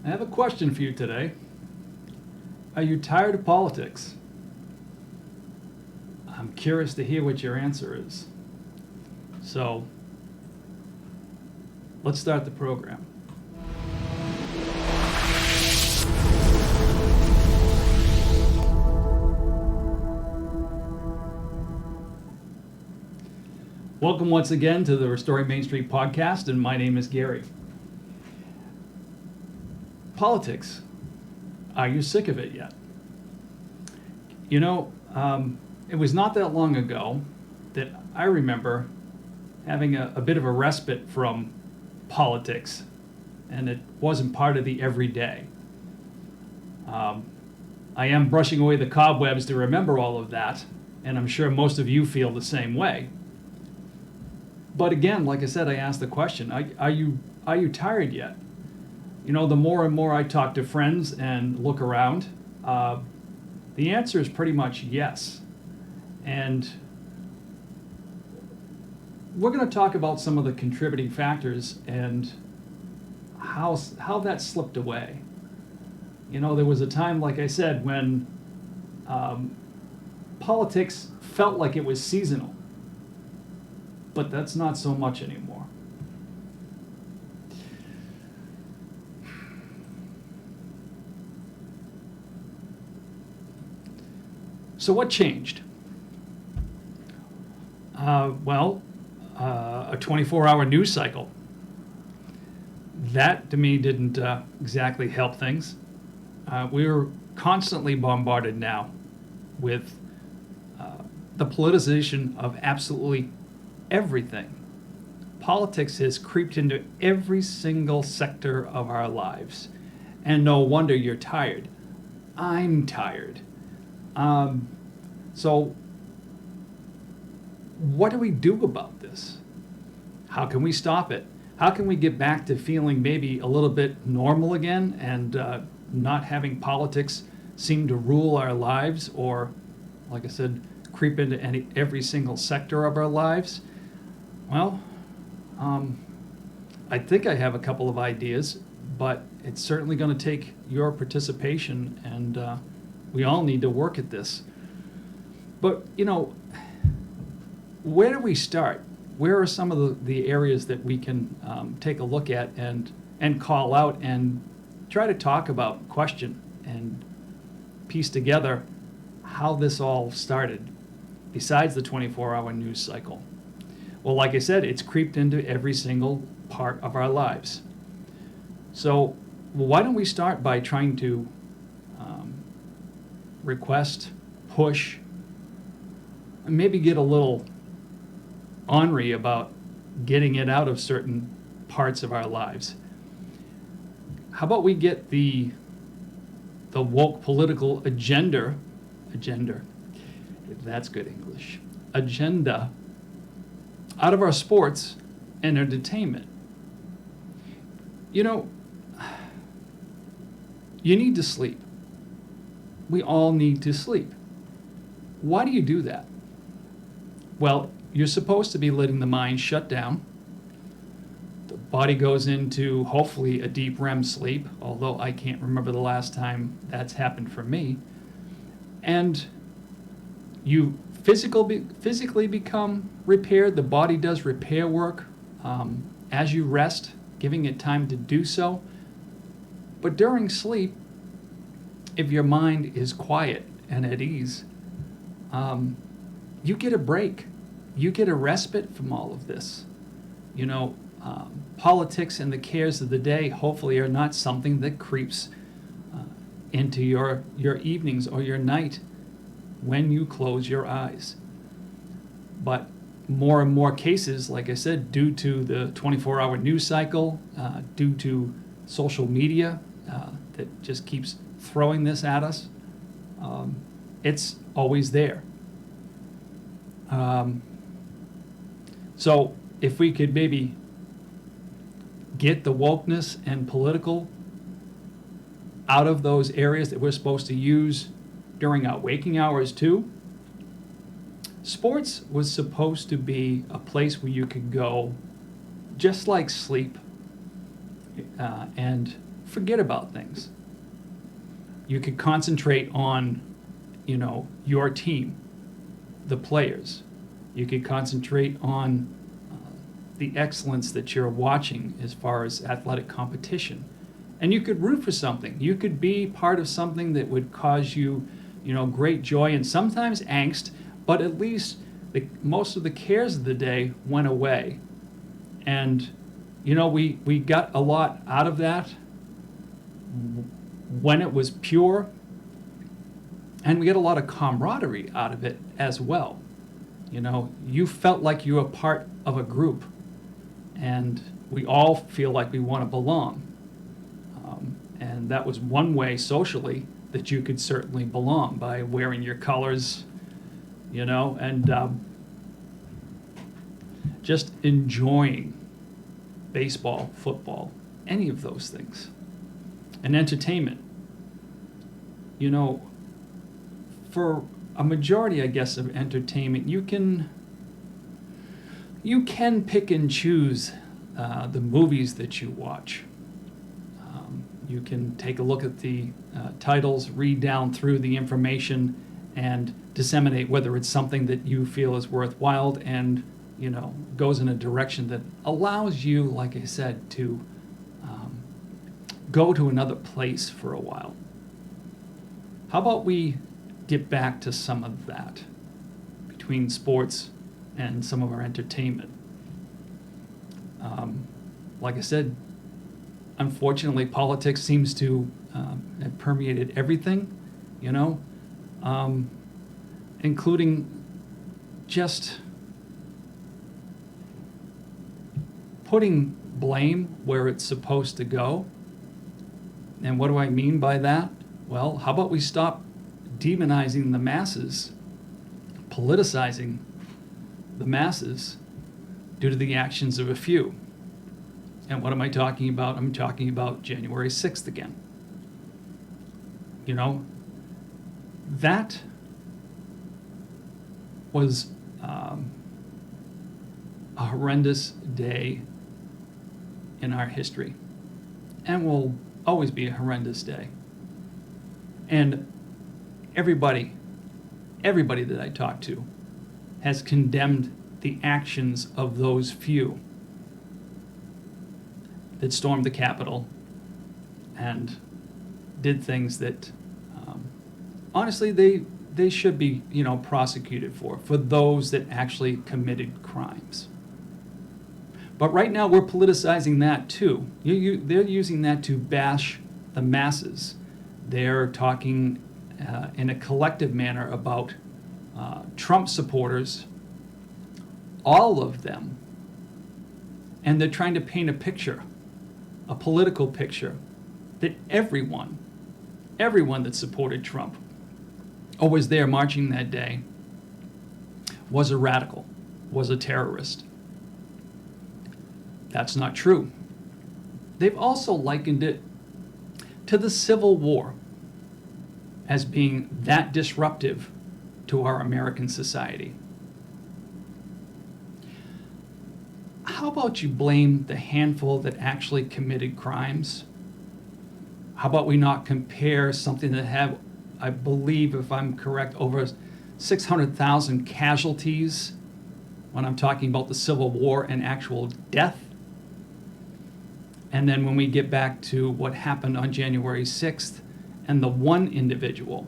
I have a question for you today. Are you tired of politics? I'm curious to hear what your answer is. So, let's start the program. Welcome once again to the Restoring Main Street podcast, and my name is Gary. Politics. Are you sick of it yet? You know, it was not that long ago that I remember having a bit of a respite from politics, and it wasn't part of the everyday. I am brushing away the cobwebs to remember all of that, and I'm sure most of you feel the same way. But again, like I said, I asked the question, are you tired yet? You know, the more and more I talk to friends and look around, the answer is pretty much yes. And we're going to talk about some of the contributing factors and how that slipped away. You know, there was a time, like I said, when politics felt like it was seasonal. But that's not so much anymore. So what changed? A 24-hour news cycle. That, to me, didn't exactly help things. We were constantly bombarded now with the politicization of absolutely everything. Politics has creeped into every single sector of our lives. And no wonder you're tired. I'm tired. So what do we do about this? How can we stop it? How can we get back to feeling maybe a little bit normal again and not having politics seem to rule our lives or, like I said, creep into every single sector of our lives? Well, I think I have a couple of ideas, but it's certainly going to take your participation, and we all need to work at this. But, you know, where do we start? Where are some of the areas that we can take a look at and call out and try to talk about, question, and piece together how this all started, besides the 24-hour news cycle? Well, like I said, it's creeped into every single part of our lives. So why don't we start by trying to request, push, and maybe get a little ornery about getting it out of certain parts of our lives. How about we get the woke political agenda, that's good English, agenda out of our sports and entertainment. You know, you need to sleep. We all need to sleep. Why do you do that? Well, you're supposed to be letting the mind shut down. The body goes into, hopefully, a deep REM sleep, although I can't remember the last time that's happened for me. And you physically become repaired. The body does repair work as you rest, giving it time to do so. But during sleep, if your mind is quiet and at ease, you get a break. You get a respite from all of this. You know, politics and the cares of the day hopefully are not something that creeps into your evenings or your night when you close your eyes. But more and more cases, like I said, due to the 24-hour news cycle, due to social media that just keeps throwing this at us, it's always there. So if we could maybe get the wokeness and political out of those areas that we're supposed to use during our waking hours too. Sports was supposed to be a place where you could go just like sleep and forget about things. You could concentrate on, your team, the players. You could concentrate on the excellence that you're watching as far as athletic competition. And you could root for something. You could be part of something that would cause you, great joy and sometimes angst, but at least most of the cares of the day went away. And, we got a lot out of that when it was pure, and we get a lot of camaraderie out of it as well. You felt like you were part of a group, and we all feel like we want to belong. And that was one way socially that you could certainly belong, by wearing your colors, and just enjoying baseball, football, any of those things. And entertainment. For a majority, I guess, of entertainment, you can pick and choose the movies that you watch. You can take a look at the titles, read down through the information, and disseminate whether it's something that you feel is worthwhile and, goes in a direction that allows you, like I said, to go to another place for a while. How about we get back to some of that between sports and some of our entertainment? Like I said, unfortunately, politics seems to have permeated everything, including just putting blame where it's supposed to go. And what do I mean by that? Well, how about we stop demonizing the masses, politicizing the masses due to the actions of a few? And what am I talking about? I'm talking about January 6th again. That was a horrendous day in our history, and will always be a horrendous day. And everybody that I talk to has condemned the actions of those few that stormed the Capitol and did things that, honestly, they should be, prosecuted for those that actually committed crimes. But right now we're politicizing that too. They're using that to bash the masses. They're talking in a collective manner about Trump supporters, all of them, and they're trying to paint a picture, a political picture, that everyone that supported Trump or was there marching that day was a radical, was a terrorist. That's not true. They've also likened it to the Civil War as being that disruptive to our American society. How about you blame the handful that actually committed crimes? How about we not compare something that had, I believe, if I'm correct, over 600,000 casualties when I'm talking about the Civil War and actual death? And then when we get back to what happened on January 6th and the one individual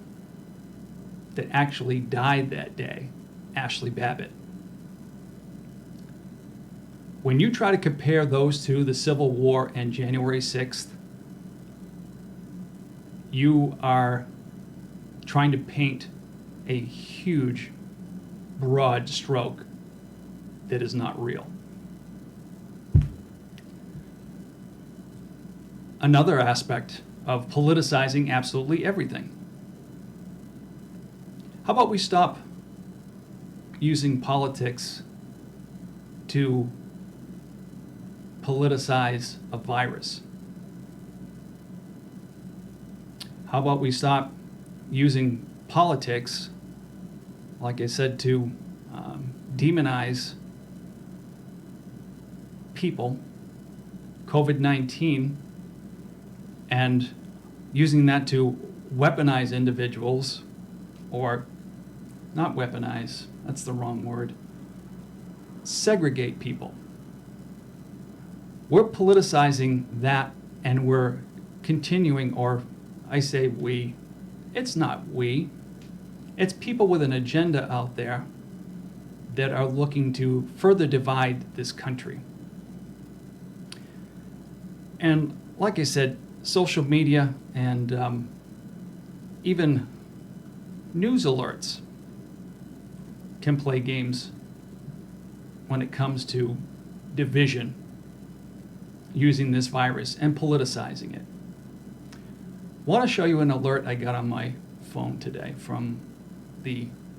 that actually died that day, Ashley Babbitt. When you try to compare those two, the Civil War and January 6th, you are trying to paint a huge, broad stroke that is not real. Another aspect of politicizing absolutely everything. How about we stop using politics to politicize a virus? How about we stop using politics, like I said, to demonize people, COVID-19, and using that to weaponize individuals, or not weaponize, that's the wrong word, segregate people. We're politicizing that, and we're continuing, or I say we, it's not we, it's people with an agenda out there that are looking to further divide this country. And like I said, social media and even news alerts can play games when it comes to division using this virus and politicizing it. I want to show you an alert I got on my phone today from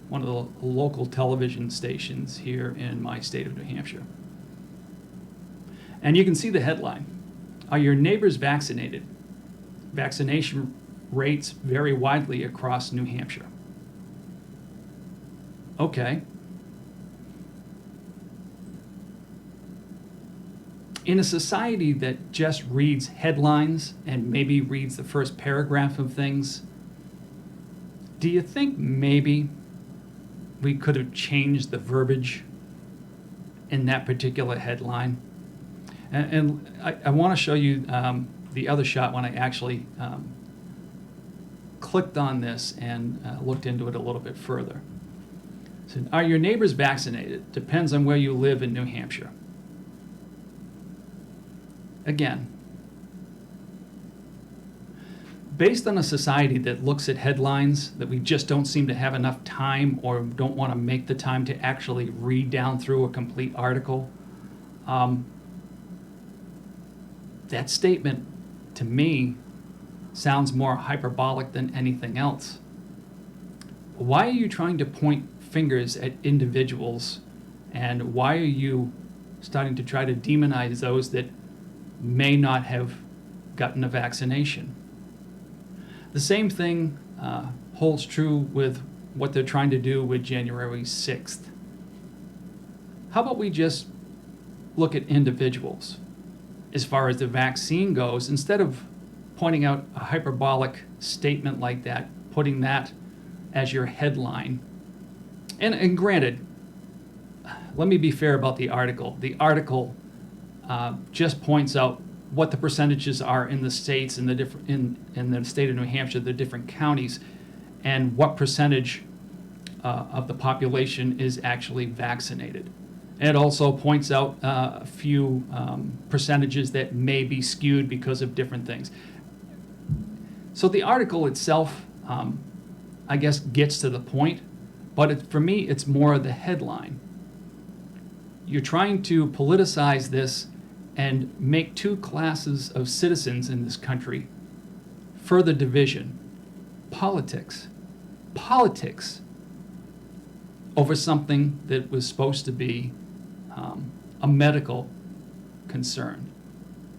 one of the local television stations here in my state of New Hampshire. And you can see the headline: "Are your neighbors vaccinated? Vaccination rates vary widely across New Hampshire." Okay. In a society that just reads headlines and maybe reads the first paragraph of things, do you think maybe we could have changed the verbiage in that particular headline? And I want to show you the other shot when I actually clicked on this and looked into it a little bit further. So, are your neighbors vaccinated? Depends on where you live in New Hampshire. Again, based on a society that looks at headlines that we just don't seem to have enough time, or don't want to make the time to actually read down through a complete article, that statement to me sounds more hyperbolic than anything else. Why are you trying to point fingers at individuals, and why are you starting to try to demonize those that may not have gotten a vaccination? The same thing holds true with what they're trying to do with January 6th. How about we just look at individuals as far as the vaccine goes, instead of pointing out a hyperbolic statement like that, putting that as your headline. And granted, let me be fair about the article. The article just points out what the percentages are in the states, in the state of New Hampshire, the different counties, and what percentage of the population is actually vaccinated. And it also points out a few percentages that may be skewed because of different things. So the article itself, I guess, gets to the point, but for me, it's more of the headline. You're trying to politicize this and make two classes of citizens in this country, further division, politics over something that was supposed to be a medical concern,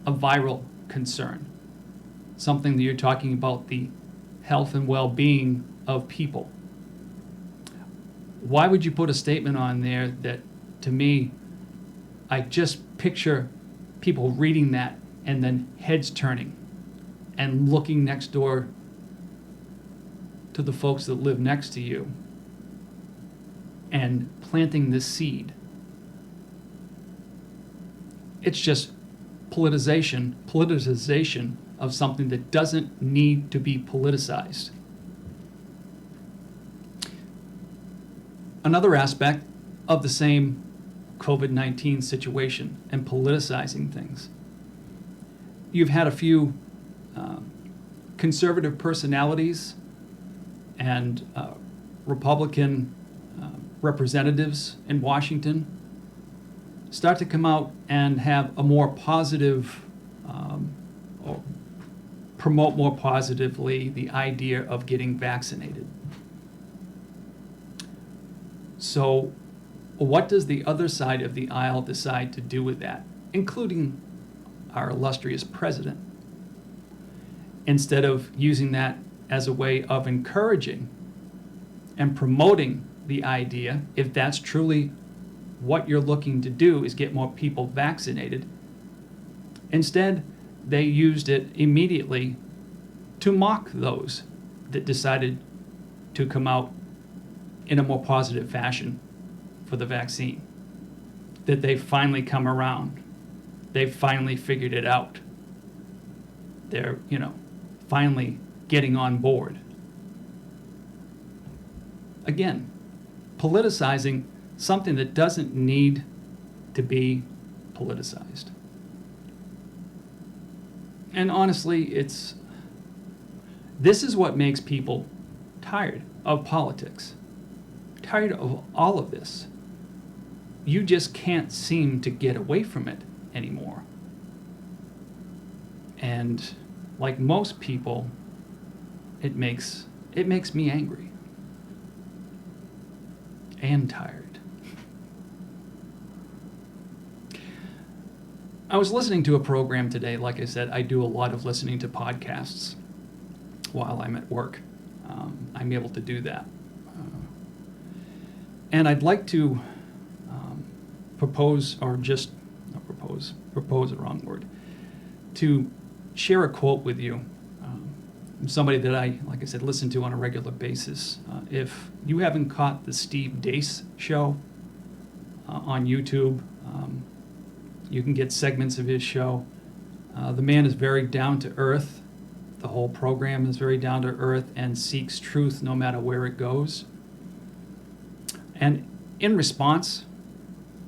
a viral concern, something that you're talking about the health and well-being of people. Why would you put a statement on there that, to me, I just picture people reading that and then heads turning and looking next door to the folks that live next to you and planting this seed? It's just politicization of something that doesn't need to be politicized. Another aspect of the same COVID-19 situation and politicizing things. You've had a few conservative personalities and Republican representatives in Washington start to come out and have a more positive, or promote more positively the idea of getting vaccinated. So what does the other side of the aisle decide to do with that, including our illustrious president? Instead of using that as a way of encouraging and promoting the idea, if that's truly what you're looking to do, is get more people vaccinated, instead they used it immediately to mock those that decided to come out in a more positive fashion for the vaccine. That they've finally come around. They've finally figured it out. They're, finally getting on board. Again, politicizing something that doesn't need to be politicized. And honestly, this is what makes people tired of politics, tired of all of this. You just can't seem to get away from it anymore. And like most people, it makes me angry and tired. I was listening to a program today. Like I said, I do a lot of listening to podcasts while I'm at work. I'm able to do that. And I'd like to propose the wrong word, to share a quote with you. Somebody that I, like I said, listen to on a regular basis. If you haven't caught the Steve Deace show on YouTube, you can get segments of his show. The man is very down to earth. The whole program is very down to earth and seeks truth no matter where it goes. And in response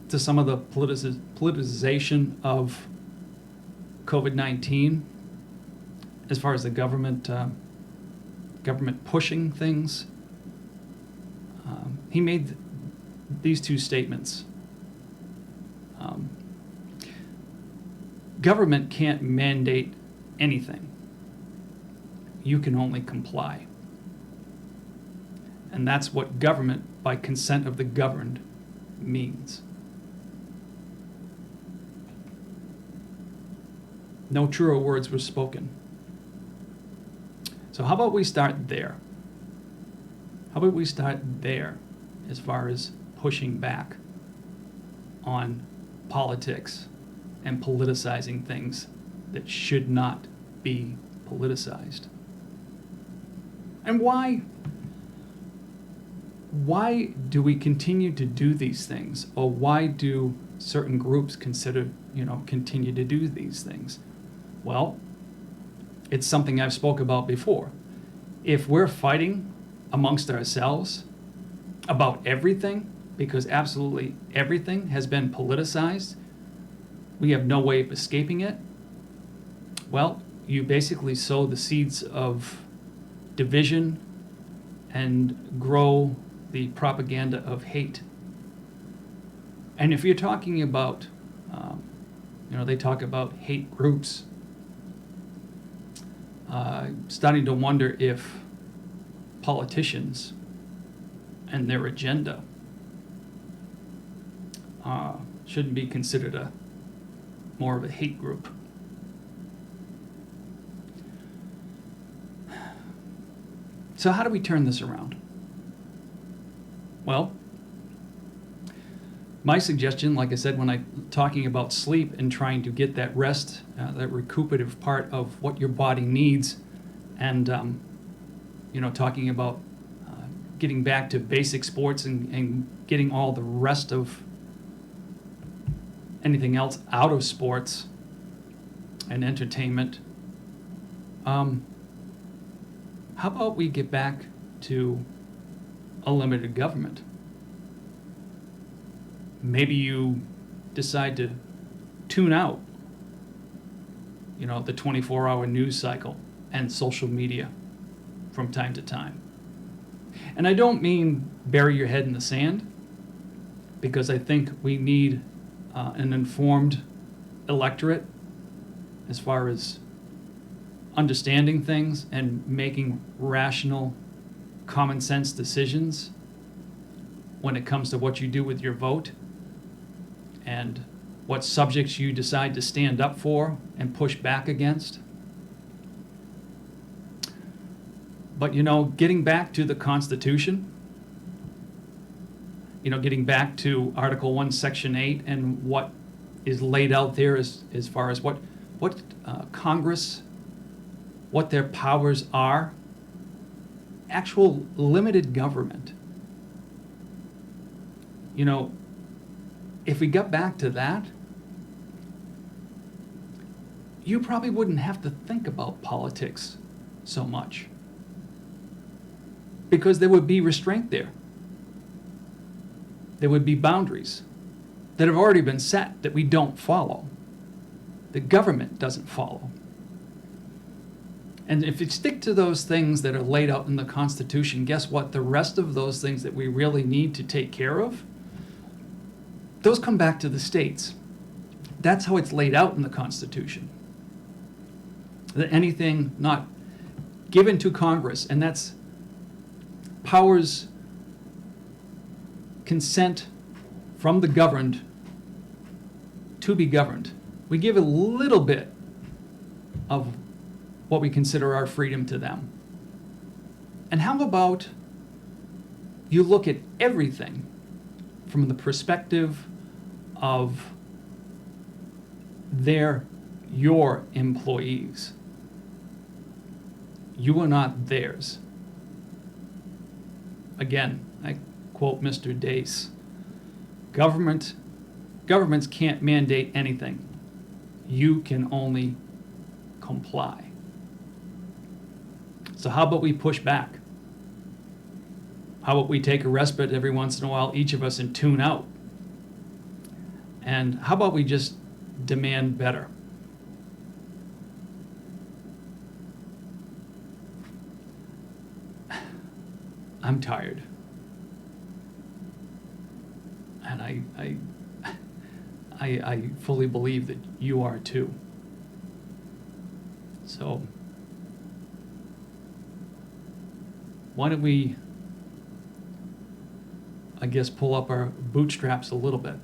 to some of the politicization of COVID-19, as far as the government pushing things, he made these two statements. Government can't mandate anything. You can only comply. And that's what government, by consent of the governed, means. No truer words were spoken. So how about we start there? How about we start there as far as pushing back on politics and politicizing things that should not be politicized? And why do we continue to do these things? Or why do certain groups continue to do these things? Well, it's something I've spoke about before. If we're fighting amongst ourselves about everything, because absolutely everything has been politicized, we have no way of escaping it, well, you basically sow the seeds of division and grow the propaganda of hate. And if you're talking about, they talk about hate groups, starting to wonder if politicians and their agenda shouldn't be considered more of a hate group. So how do we turn this around? Well, my suggestion, like I said, when I'm talking about sleep and trying to get that rest, that recuperative part of what your body needs, and talking about getting back to basic sports and getting all the rest of anything else out of sports and entertainment, how about we get back to a limited government? Maybe you decide to tune out, the 24-hour news cycle and social media from time to time. And I don't mean bury your head in the sand, because I think we need an informed electorate as far as understanding things and making rational, common sense decisions when it comes to what you do with your vote and what subjects you decide to stand up for and push back against. But, getting back to the Constitution, getting back to Article 1, Section 8, and what is laid out there as far as what Congress, what their powers are, actual limited government. You know, if we got back to that, you probably wouldn't have to think about politics so much, because there would be restraint there. There would be boundaries that have already been set that we don't follow. The government doesn't follow. And if you stick to those things that are laid out in the Constitution, guess what? The rest of those things that we really need to take care of, those come back to the states. That's how it's laid out in the Constitution. That anything not given to Congress, and that's powers, consent from the governed to be governed. We give a little bit of what we consider our freedom to them. And how about you look at everything from the perspective of your employees. You are not theirs. Again, I quote Mr. Dace. Governments can't mandate anything. You can only comply. So how about we push back? How about we take a respite every once in a while, each of us, and tune out? And how about we just demand better? I'm tired. And I fully believe that you are too. So why don't we, I guess, pull up our bootstraps a little bit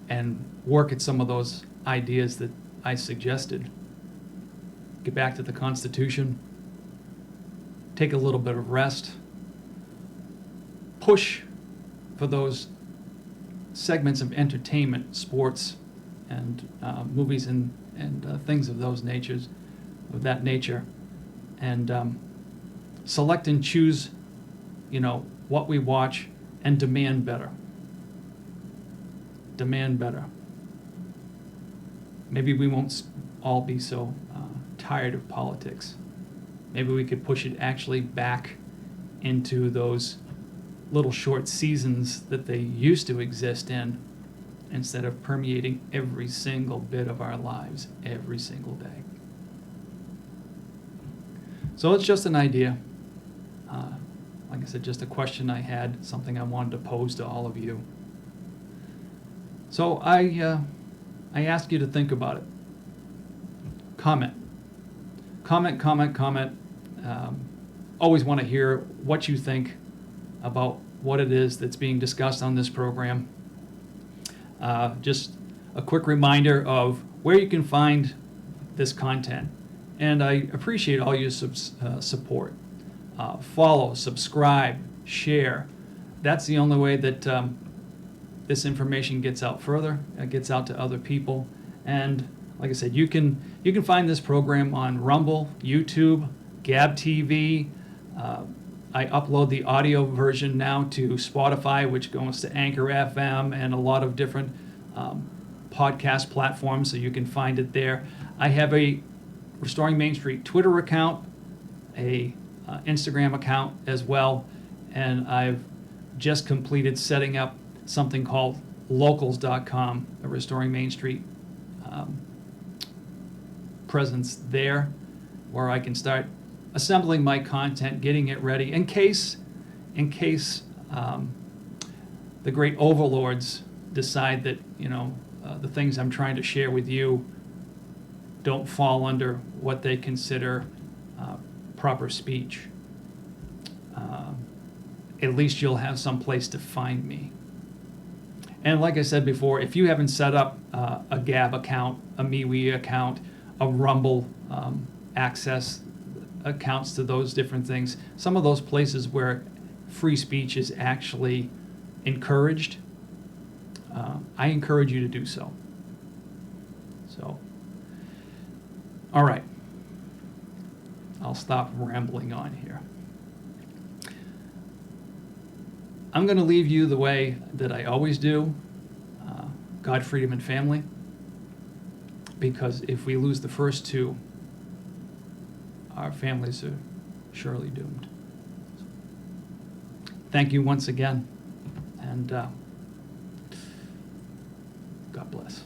and work at some of those ideas that I suggested. Get back to the Constitution, take a little bit of rest, push for those segments of entertainment, sports, and movies and things of that nature, and select and choose, what we watch, and demand better. Demand better. Maybe we won't all be so tired of politics. Maybe we could push it actually back into those little short seasons that they used to exist in, instead of permeating every single bit of our lives every single day. So it's just an idea. Like I said, just a question I had, something I wanted to pose to all of you. So I ask you to think about it. Comment. Always want to hear what you think about what it is that's being discussed on this program. Just a quick reminder of where you can find this content. And I appreciate all your support. Follow, subscribe, share. That's the only way that this information gets out further, gets out to other people. And like I said, you can find this program on Rumble, YouTube, Gab TV. I upload the audio version now to Spotify, which goes to Anchor FM and a lot of different podcast platforms, so you can find it there. I have a Restoring Main Street Twitter account, a Instagram account as well, and I've just completed setting up something called locals.com, a Restoring Main Street presence there, where I can start assembling my content, getting it ready in case the great overlords decide that the things I'm trying to share with you don't fall under what they consider proper speech. At least you'll have some place to find me. And like I said before, if you haven't set up a Gab account, a MeWe account, a Rumble access accounts to those different things, some of those places where free speech is actually encouraged, I encourage you to do so. So, all right. I'll stop rambling on here. I'm going to leave you the way that I always do, God, freedom, and family, because if we lose the first two, our families are surely doomed. Thank you once again, and God bless.